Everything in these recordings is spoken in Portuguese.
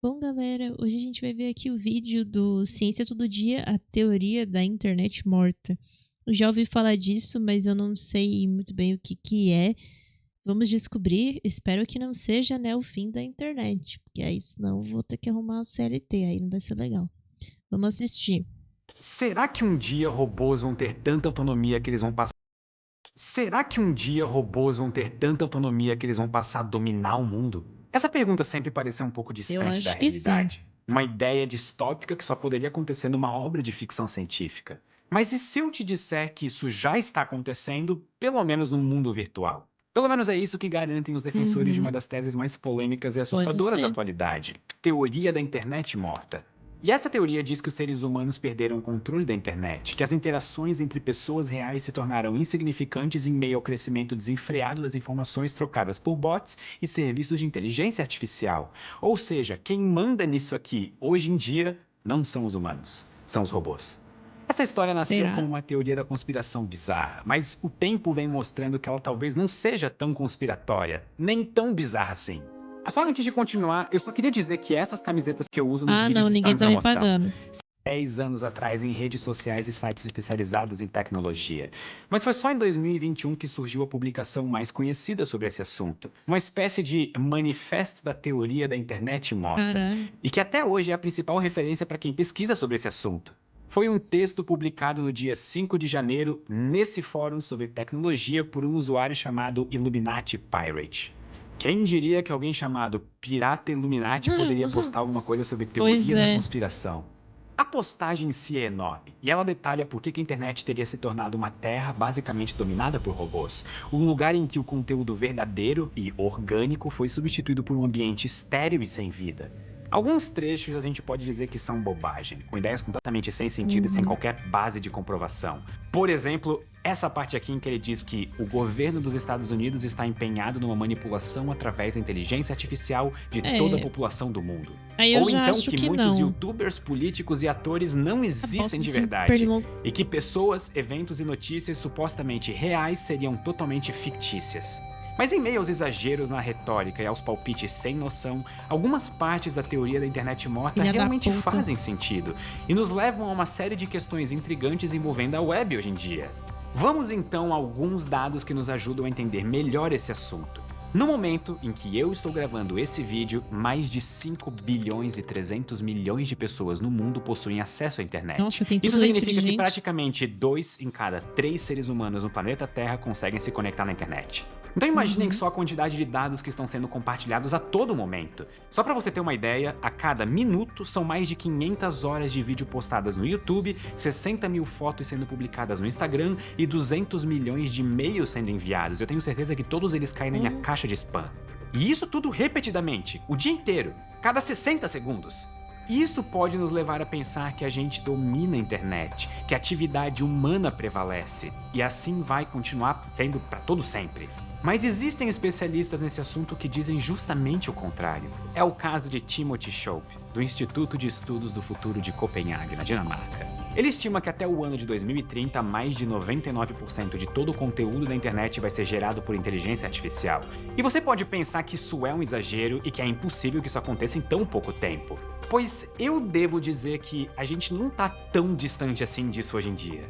Bom, galera, hoje a gente vai ver aqui o vídeo do Ciência Todo Dia, a teoria da internet morta. Eu já ouvi falar disso, mas eu não sei muito bem o que que é. Vamos descobrir. Espero que não seja, né, o fim da internet, porque aí senão eu vou ter que arrumar o CLT, aí não vai ser legal. Vamos assistir. Será que um dia robôs vão ter tanta autonomia que eles vão passar? Será que um dia robôs vão ter tanta autonomia que eles vão passar a dominar o mundo? Essa pergunta sempre pareceu um pouco Eu distante da acho que sim. realidade. Uma ideia distópica que só poderia acontecer numa obra de ficção científica. Mas e se eu te disser que isso já está acontecendo, pelo menos no mundo virtual? Pelo menos é isso que garantem os defensores de uma Uhum, das teses mais polêmicas e pode assustadoras da ser. atualidade: teoria da internet morta. E essa teoria diz que os seres humanos perderam o controle da internet, que as interações entre pessoas reais se tornaram insignificantes em meio ao crescimento desenfreado das informações trocadas por bots e serviços de inteligência artificial. Ou seja, quem manda nisso aqui hoje em dia não são os humanos, são os robôs. Essa história nasceu Será? como uma teoria da conspiração bizarra, mas o tempo vem mostrando que ela talvez não seja tão conspiratória, nem tão bizarra assim. Só antes de continuar, eu só queria dizer que essas camisetas que eu uso nos Ah, vídeos não, estão ninguém em tá me promoção. pagando. 10 anos atrás em redes sociais e sites especializados em tecnologia. Mas foi só em 2021 que surgiu a publicação mais conhecida sobre esse assunto, uma espécie de manifesto da teoria da internet morta, Caralho. e que até hoje é a principal referência para quem pesquisa sobre esse assunto. Foi um texto publicado no dia 5 de janeiro nesse fórum sobre tecnologia por um usuário chamado Illuminati Pirate. Quem diria que alguém chamado Pirata Illuminati poderia postar alguma coisa sobre Pois teoria da é. conspiração? A postagem em si é enorme, e ela detalha por que a internet teria se tornado uma terra basicamente dominada por robôs, um lugar em que o conteúdo verdadeiro e orgânico foi substituído por um ambiente estéril e sem vida. Alguns trechos a gente pode dizer que são bobagem, com ideias completamente sem sentido e sem Uhum. qualquer base de comprovação. Por exemplo, essa parte aqui em que ele diz que o governo dos Estados Unidos está empenhado numa manipulação através da inteligência artificial de toda a É, população do mundo. aí eu Ou já então acho que que muitos não. youtubers, políticos e atores não existem Aposto de super verdade, louco. e que pessoas, eventos e notícias supostamente reais seriam totalmente fictícias. Mas em meio aos exageros na retórica e aos palpites sem noção, algumas partes da teoria da internet morta Filha da realmente puta. fazem sentido e nos levam a uma série de questões intrigantes envolvendo a web hoje em dia. Vamos então a alguns dados que nos ajudam a entender melhor esse assunto. No momento em que eu estou gravando esse vídeo, mais de 5 bilhões e 300 milhões de pessoas no mundo possuem acesso à internet. Nossa, tem Isso tudo isso de significa que gente? praticamente 2 em cada 3 seres humanos no planeta Terra conseguem se conectar na internet. Então imaginem Uhum. só a quantidade de dados que estão sendo compartilhados a todo momento. Só para você ter uma ideia, a cada minuto são mais de 500 horas de vídeo postadas no YouTube, 60 mil fotos sendo publicadas no Instagram e 200 milhões de e-mails sendo enviados. Eu tenho certeza que todos eles caem na minha caixa de spam. E isso tudo repetidamente, o dia inteiro, cada 60 segundos. Isso pode nos levar a pensar que a gente domina a internet, que a atividade humana prevalece, e assim vai continuar sendo para todo sempre. Mas existem especialistas nesse assunto que dizem justamente o contrário. É o caso de Timothy Schoep, do Instituto de Estudos do Futuro de Copenhague, na Dinamarca. Ele estima que até o ano de 2030, mais de 99% de todo o conteúdo da internet vai ser gerado por inteligência artificial. E você pode pensar que isso é um exagero e que é impossível que isso aconteça em tão pouco tempo. Pois eu devo dizer que a gente não tá tão distante assim disso hoje em dia.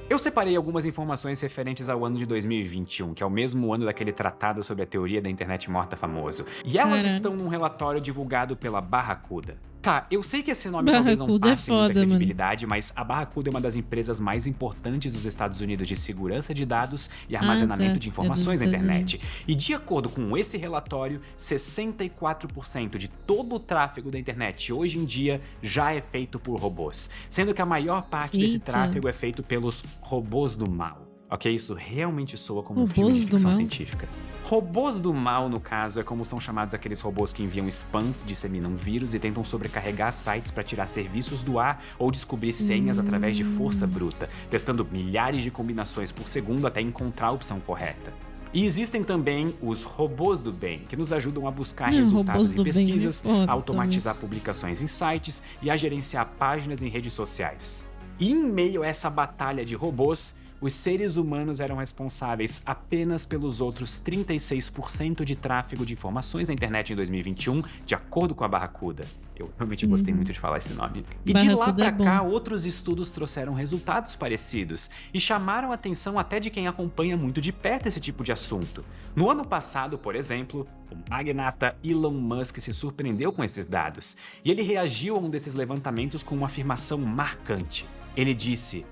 Eu separei algumas informações referentes ao ano de 2021, que é o mesmo ano daquele tratado sobre a teoria da internet morta famoso, e elas Caralho. estão num relatório divulgado pela Barracuda. Tá, eu sei que esse nome talvez não Barracuda é passe muita foda, mano. credibilidade, mas a Barracuda é uma das empresas mais importantes dos Estados Unidos de segurança de dados e Ah, armazenamento tá. de É dos informações na Estados internet. Unidos. E de acordo com esse relatório, 64% de todo o tráfego da internet hoje em dia já é feito por robôs, sendo que a maior parte desse Eita. tráfego é feito pelos robôs do mal. Ok, isso realmente soa como um filme Robôs de do ficção mal? científica. Robôs do mal, no caso, é como são chamados aqueles robôs que enviam spams, disseminam vírus e tentam sobrecarregar sites para tirar serviços do ar ou descobrir senhas através de força bruta, testando milhares de combinações por segundo até encontrar a opção correta. E existem também os robôs do bem, que nos ajudam a buscar Robôs resultados em do bem, pesquisas, foda a automatizar publicações em sites e a gerenciar páginas em redes sociais. E em meio a essa batalha de robôs, os seres humanos eram responsáveis apenas pelos outros 36% de tráfego de informações na internet em 2021, de acordo com a Barracuda. Eu realmente gostei muito de falar esse nome. E de lá pra cá, outros estudos trouxeram resultados parecidos e chamaram a atenção até de quem acompanha muito de perto esse tipo de assunto. No ano passado, por exemplo, o magnata Elon Musk se surpreendeu com esses dados e ele reagiu a um desses levantamentos com uma afirmação marcante. Ele disse: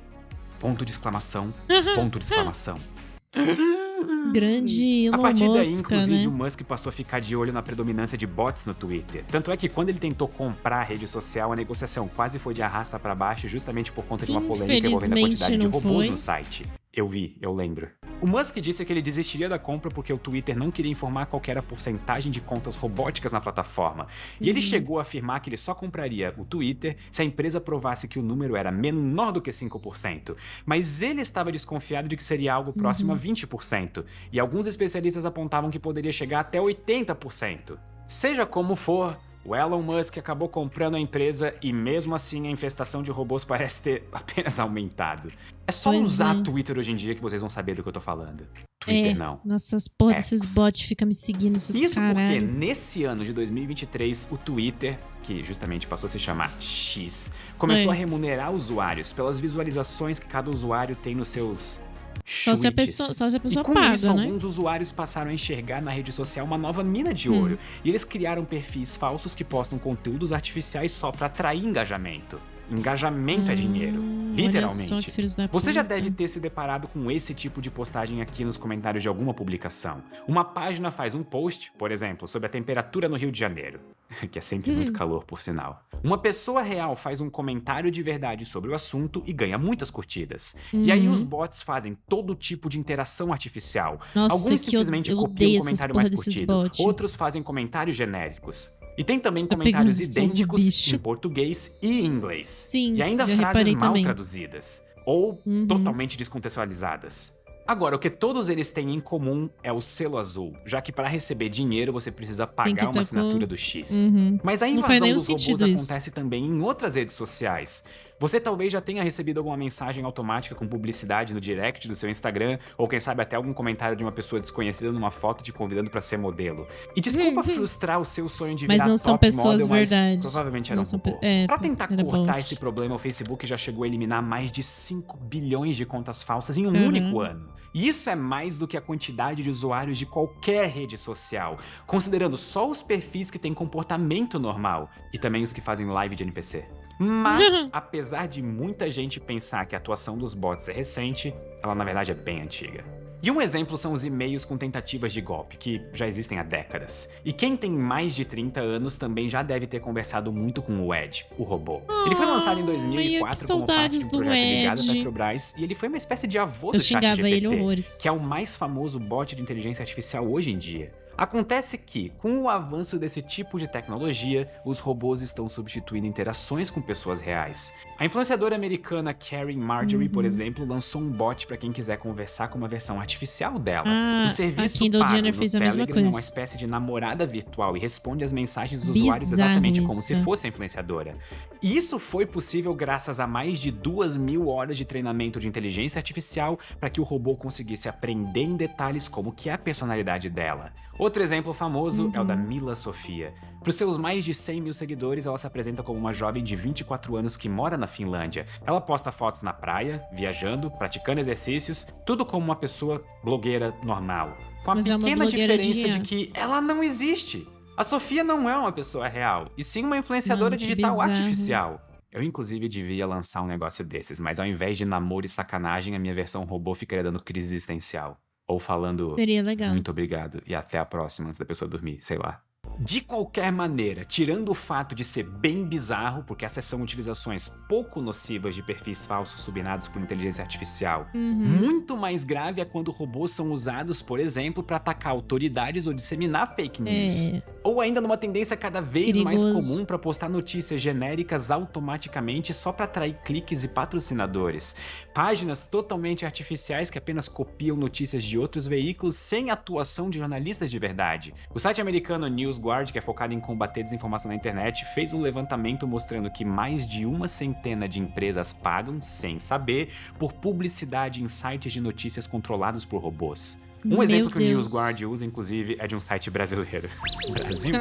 ponto de exclamação, ponto de exclamação. Grande Elon Musk, a partir daí, inclusive, né? o Musk passou a ficar de olho na predominância de bots no Twitter. Tanto é que quando ele tentou comprar a rede social, a negociação quase foi de arrasta pra baixo justamente por conta de uma polêmica envolvendo a quantidade de robôs no site. Eu vi, eu lembro. O Musk disse que ele desistiria da compra porque o Twitter não queria informar qual que era a porcentagem de contas robóticas na plataforma. E ele chegou a afirmar que ele só compraria o Twitter se a empresa provasse que o número era menor do que 5%. Mas ele estava desconfiado de que seria algo próximo a 20%. E alguns especialistas apontavam que poderia chegar até 80%. Seja como for, o Elon Musk acabou comprando a empresa e mesmo assim a infestação de robôs parece ter apenas aumentado. É só usar Twitter hoje em dia que vocês vão saber do que eu tô falando. Twitter não. Nossas porra desses bots ficam me seguindo, esses Isso caralho. porque nesse ano de 2023, o Twitter, que justamente passou a se chamar X, começou a remunerar usuários pelas visualizações que cada usuário tem nos seus Só se a pessoa e com paga, isso, né? alguns usuários passaram a enxergar na rede social uma nova mina de ouro. E eles criaram perfis falsos que postam conteúdos artificiais só pra atrair engajamento. Engajamento é dinheiro, literalmente. Olha só que filhos da Você já puta. deve ter se deparado com esse tipo de postagem aqui nos comentários de alguma publicação. Uma página faz um post, por exemplo, sobre a temperatura no Rio de Janeiro, que é sempre muito calor, por sinal. Uma pessoa real faz um comentário de verdade sobre o assunto e ganha muitas curtidas. E aí os bots fazem todo tipo de interação artificial. Nossa, Alguns que simplesmente eu copiam odeio o essas comentário porra mais desses curtido. bots. Outros fazem comentários genéricos. E tem também Tá comentários pegando fogo, idênticos bicho. em português e inglês. Sim, e ainda já frases reparei mal também. traduzidas. Ou totalmente descontextualizadas. Agora, o que todos eles têm em comum é o selo azul, já que para receber dinheiro você precisa pagar uma assinatura do X. Mas a Não faz invasão nenhum dos robôs sentido isso. acontece também em outras redes sociais. Você talvez já tenha recebido alguma mensagem automática com publicidade no direct do seu Instagram, ou quem sabe até algum comentário de uma pessoa desconhecida numa foto te convidando para ser modelo. E desculpa frustrar o seu sonho de Mas virar não são top pessoas model, mas verdade. provavelmente era Não um são robô. Pra tentar era cortar bot. esse problema, o Facebook já chegou a eliminar mais de 5 bilhões de contas falsas em um único ano. E isso é mais do que a quantidade de usuários de qualquer rede social, considerando só os perfis que têm comportamento normal e também os que fazem live de NPC. Mas, apesar de muita gente pensar que a atuação dos bots é recente, ela na verdade é bem antiga. E um exemplo são os e-mails com tentativas de golpe, que já existem há décadas. E quem tem mais de 30 anos também já deve ter conversado muito com o Ed, o robô. Ele foi lançado em 2004 como parte de um projeto ligado à Petrobras, e ele foi uma espécie de avô do xingava ele ChatGPT, horrores. que é o mais famoso bot de inteligência artificial hoje em dia. Acontece que, com o avanço desse tipo de tecnologia, os robôs estão substituindo interações com pessoas reais. A influenciadora americana Karen Marjorie, por exemplo, lançou um bot para quem quiser conversar com uma versão artificial dela. O serviço a Kendall pago Jenner no fez a mesma Telegram é uma coisa. espécie de namorada virtual e responde as mensagens dos Bizarro usuários exatamente como se isso. fosse a influenciadora. E isso foi possível graças a mais de 2.000 horas de treinamento de inteligência artificial para que o robô conseguisse aprender em detalhes como que é a personalidade dela. Outro exemplo famoso é o da Mila Sofia. Para os seus mais de 100 mil seguidores, ela se apresenta como uma jovem de 24 anos que mora na Finlândia. Ela posta fotos na praia, viajando, praticando exercícios, tudo como uma pessoa blogueira normal. Com a Mas é uma pequena blogueira diferença de de que ela não existe. A Sofia não é uma pessoa real, e sim uma influenciadora Mano, que digital bizarro. artificial. Eu, inclusive, devia lançar um negócio desses, mas ao invés de namoro e sacanagem, a minha versão robô ficaria dando crise existencial. Ou falando Seria legal. muito obrigado e até a próxima antes da pessoa dormir, sei lá. De qualquer maneira, tirando o fato de ser bem bizarro, porque essas são utilizações pouco nocivas de perfis falsos subinados por inteligência artificial, muito mais grave é quando robôs são usados, por exemplo, para atacar autoridades ou disseminar fake news. Ou ainda numa tendência cada vez mais Perigoso. comum para postar notícias genéricas automaticamente só para atrair cliques e patrocinadores. Páginas totalmente artificiais que apenas copiam notícias de outros veículos sem atuação de jornalistas de verdade. O site americano News NewsGuard, que é focado em combater desinformação na internet, fez um levantamento mostrando que mais de 100 de empresas pagam, sem saber, por publicidade em sites de notícias controlados por robôs. Um exemplo que o NewsGuard usa, inclusive, é de um site brasileiro. Brasil?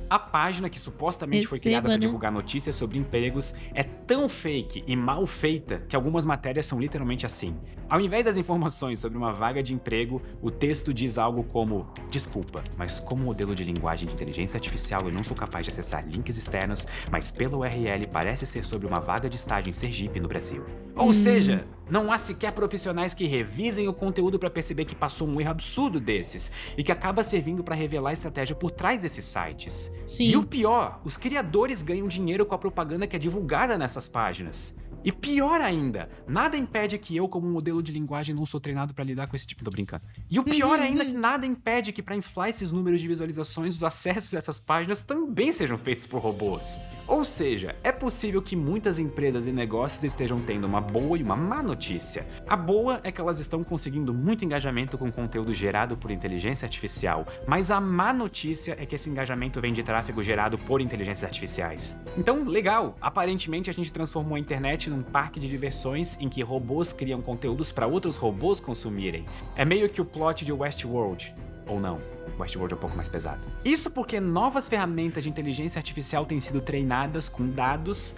A página, que supostamente foi criada para divulgar notícias sobre empregos, é tão fake e mal feita que algumas matérias são literalmente assim. Ao invés das informações sobre uma vaga de emprego, o texto diz algo como: desculpa, mas como modelo de linguagem de inteligência artificial eu não sou capaz de acessar links externos, mas pela URL parece ser sobre uma vaga de estágio em Sergipe, no Brasil. Ou seja, não há sequer profissionais que revisem o conteúdo para perceber que passou um erro absurdo desses e que acaba servindo para revelar a estratégia por trás desses sites. Sim. E o pior, os criadores ganham dinheiro com a propaganda que é divulgada nessas páginas. E pior ainda, nada impede que eu, como modelo de linguagem, não sou treinado pra lidar com esse tipo... Tô brincando. E o pior ainda é que nada impede que, pra inflar esses números de visualizações, os acessos a essas páginas também sejam feitos por robôs. Ou seja, é possível que muitas empresas e negócios estejam tendo uma boa e uma má notícia. A boa é que elas estão conseguindo muito engajamento com conteúdo gerado por inteligência artificial, mas a má notícia é que esse engajamento vem de tráfego gerado por inteligências artificiais. Então, legal, aparentemente a gente transformou a internet num parque de diversões em que robôs criam conteúdos para outros robôs consumirem. É meio que o plot de Westworld. Ou não, Westworld é um pouco mais pesado. Isso porque novas ferramentas de inteligência artificial têm sido treinadas com dados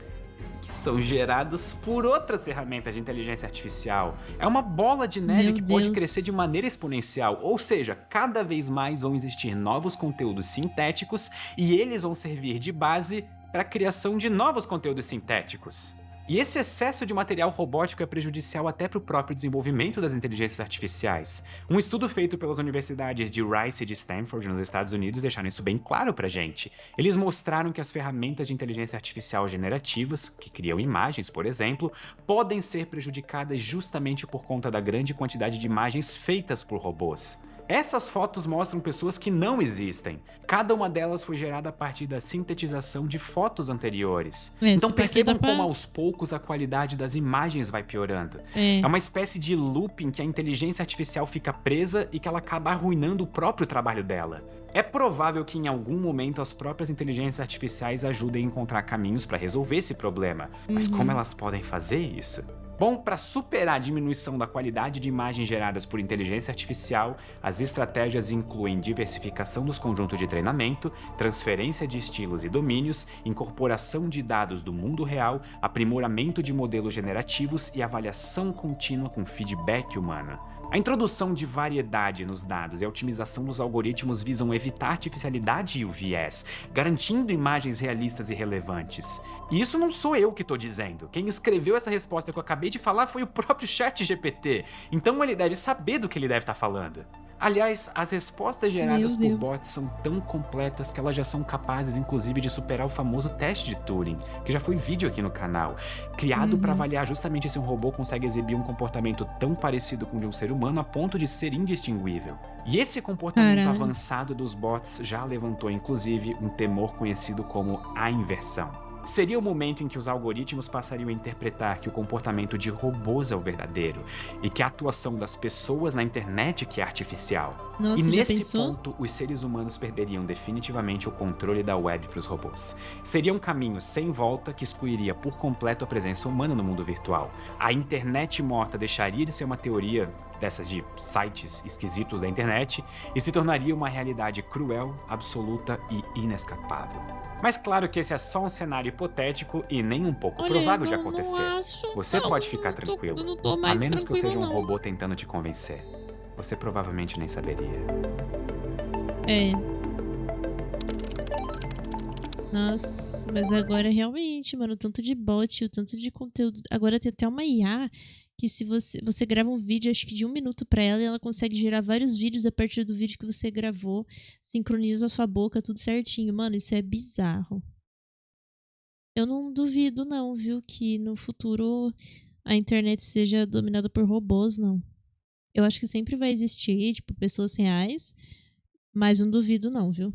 que são gerados por outras ferramentas de inteligência artificial. É uma bola de neve que pode crescer de maneira exponencial, ou seja, cada vez mais vão existir novos conteúdos sintéticos e eles vão servir de base para a criação de novos conteúdos sintéticos. E esse excesso de material robótico é prejudicial até para o próprio desenvolvimento das inteligências artificiais. Um estudo feito pelas universidades de Rice e de Stanford, nos Estados Unidos, deixaram isso bem claro pra gente. Eles mostraram que as ferramentas de inteligência artificial generativas, que criam imagens, por exemplo, podem ser prejudicadas justamente por conta da grande quantidade de imagens feitas por robôs. Essas fotos mostram pessoas que não existem. Cada uma delas foi gerada a partir da sintetização de fotos anteriores. Então percebam como aos poucos a qualidade das imagens vai piorando. É uma espécie de loop em que a inteligência artificial fica presa e que ela acaba arruinando o próprio trabalho dela. É provável que em algum momento as próprias inteligências artificiais ajudem a encontrar caminhos para resolver esse problema. Mas como elas podem fazer isso? Bom, para superar a diminuição da qualidade de imagens geradas por inteligência artificial, as estratégias incluem diversificação dos conjuntos de treinamento, transferência de estilos e domínios, incorporação de dados do mundo real, aprimoramento de modelos generativos e avaliação contínua com feedback humano. A introdução de variedade nos dados e a otimização dos algoritmos visam evitar a artificialidade e o viés, garantindo imagens realistas e relevantes. E isso não sou eu que estou dizendo. Quem escreveu essa resposta que eu acabei de falar foi o próprio ChatGPT. Então ele deve saber do que ele deve estar falando. Aliás, as respostas geradas por bots são tão completas que elas já são capazes, inclusive, de superar o famoso teste de Turing, que já foi vídeo aqui no canal, criado para avaliar justamente se um robô consegue exibir um comportamento tão parecido com o de um ser humano a ponto de ser indistinguível. E esse comportamento avançado dos bots já levantou, inclusive, um temor conhecido como a inversão. Seria o momento em que os algoritmos passariam a interpretar que o comportamento de robôs é o verdadeiro e que a atuação das pessoas na internet que é artificial. Nossa, e nesse ponto, os seres humanos perderiam definitivamente o controle da web para os robôs. Seria um caminho sem volta que excluiria por completo a presença humana no mundo virtual. A internet morta deixaria de ser uma teoria dessas de sites esquisitos da internet e se tornaria uma realidade cruel, absoluta e inescapável. Mas claro que esse é só um cenário hipotético e nem um pouco provável de acontecer. Você pode ficar tranquilo, a menos que eu seja um robô tentando te convencer. Você provavelmente nem saberia. Nossa, mas agora realmente, mano, o tanto de bot, o tanto de conteúdo. Agora tem até uma IA que se você grava um vídeo, acho que de 1 minuto pra ela, e ela consegue gerar vários vídeos a partir do vídeo que você gravou, sincroniza a sua boca, tudo certinho. Mano, isso é bizarro. Eu não duvido não, viu, que no futuro a internet seja dominada por robôs, não. Eu acho que sempre vai existir, tipo, pessoas reais, mas não duvido não, viu.